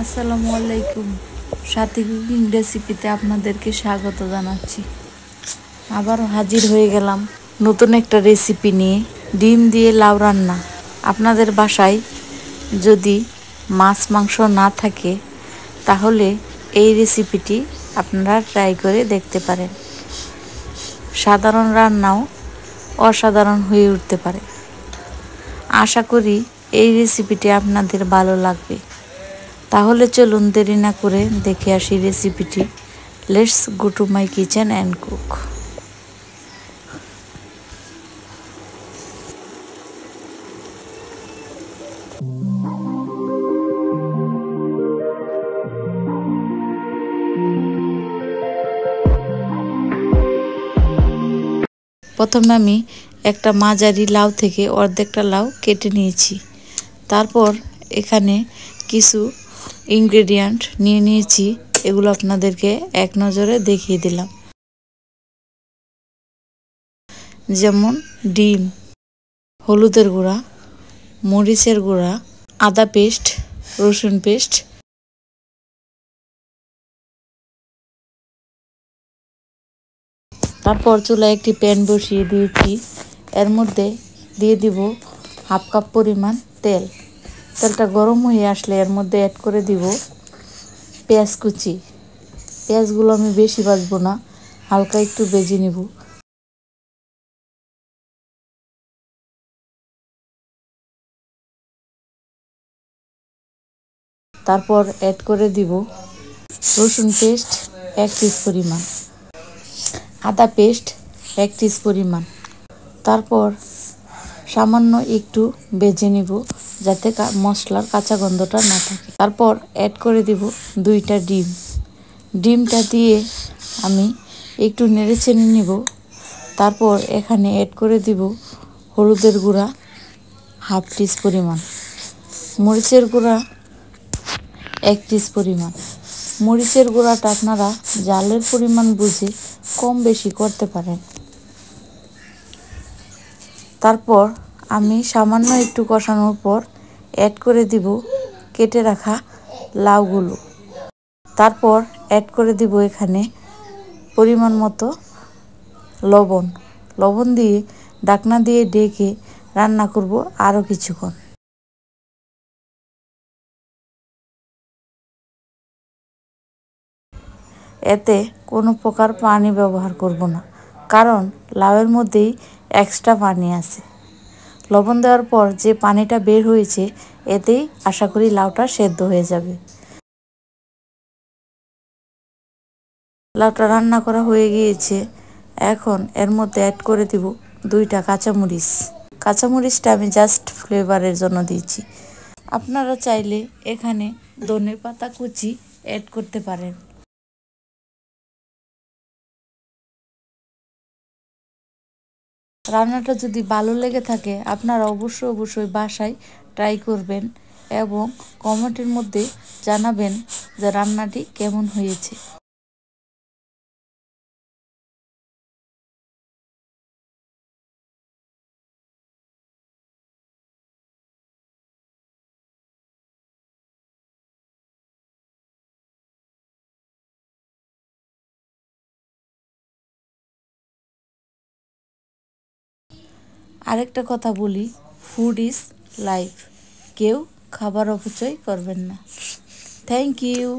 আসসালামু আলাইকুম। সাথী কুকিং রেসিপিতে আপনাদেরকে স্বাগত জানাচ্ছি। আবারও হাজির হয়ে গেলাম নতুন একটা রেসিপি নিয়ে, ডিম দিয়ে লাউ রান্না। আপনাদের বাসায় যদি মাছ মাংস না থাকে তাহলে এই রেসিপিটি আপনারা ট্রাই করে দেখতে পারেন। সাধারণ রান্নাও অসাধারণ হয়ে উঠতে পারে। আশা করি এই রেসিপিটি আপনাদের ভালো লাগবে। তাহলে চলুন দেরি না করে দেখে আসি রেসিপিটি। Let's go to my kitchen and cook. প্রথমে আমি একটা মাঝারি লাউ থেকে অর্ধেকটা লাউ কেটে নিয়েছি। তারপর এখানে কিছু ইনগ্রেডিয়েন্ট নিয়ে নিয়েছি, এগুলো আপনাদেরকে এক নজরে দেখিয়ে দিলাম। যেমন ডিম, হলুদের গুঁড়া, মরিচের গুঁড়া, আদা পেস্ট, রসুন পেস্ট, তারপর চুলায় একটি প্যান বসিয়ে দিয়েছি। এর মধ্যে দিয়ে দিব হাফ কাপ পরিমাণ তেল। তেলটা গরম হয়ে আসলে এর মধ্যে অ্যাড করে দিব পেঁয়াজ কুচি। পেঁয়াজগুলো আমি বেশি ভাজবো না, হালকা একটু ভেজে নিব। তারপর অ্যাড করে দিব রসুন পেস্ট 1 পিস পরিমাণ, আদা পেস্ট 1 পিস পরিমাণ। তারপর সামান্য একটু ভেজে নিব যাতে মশলার কাঁচা গন্ধটা না থাকে। তারপর অ্যাড করে দিব 2টা ডিম। ডিমটা দিয়ে আমি একটু নেড়েচেড়ে নিব। তারপর এখানে অ্যাড করে দিব হলুদের গুঁড়া হাফ টিস পরিমাণ, মরিচের গুঁড়া 1 পিস পরিমাণ। মরিচের গুঁড়াটা আপনারা ঝালের পরিমাণ বুঝে কম বেশি করতে পারেন। তারপর আমি সামান্য একটু কষানোর পর অ্যাড করে দিব কেটে রাখা লাউগুলো। তারপর অ্যাড করে দিব এখানে পরিমাণ মতো লবণ। লবণ দিয়ে ঢাকনা দিয়ে ঢেকে রান্না করব আরও কিছুক্ষণ। এতে কোনো প্রকার পানি ব্যবহার করব না, কারণ লাউয়ের মধ্যেই এক্সট্রা পানি আছে। লবণ দেওয়ার পর যে পানিটা বের হয়েছে এতেই আশা করি লাউটা সেদ্ধ হয়ে যাবে। লাউটা রান্না করা হয়ে গিয়েছে। এখন এর মধ্যে অ্যাড করে দিব 2টা কাঁচামরিচ। কাঁচামরিচটা আমি জাস্ট ফ্লেভারের জন্য দিয়েছি। আপনারা চাইলে এখানে ধনেপাতা কুচি অ্যাড করতে পারেন। রান্নাটা যদি ভালো লেগে থাকে আপনারা অবশ্যই বাসায় ট্রাই করবেন এবং কমেন্টের মধ্যে জানাবেন যে রান্নাটি কেমন হয়েছে। আরেকটা কথা বলি, ফুড ইজ লাইফ। কেউ খাবার অপচয় করবেন না। Thank you.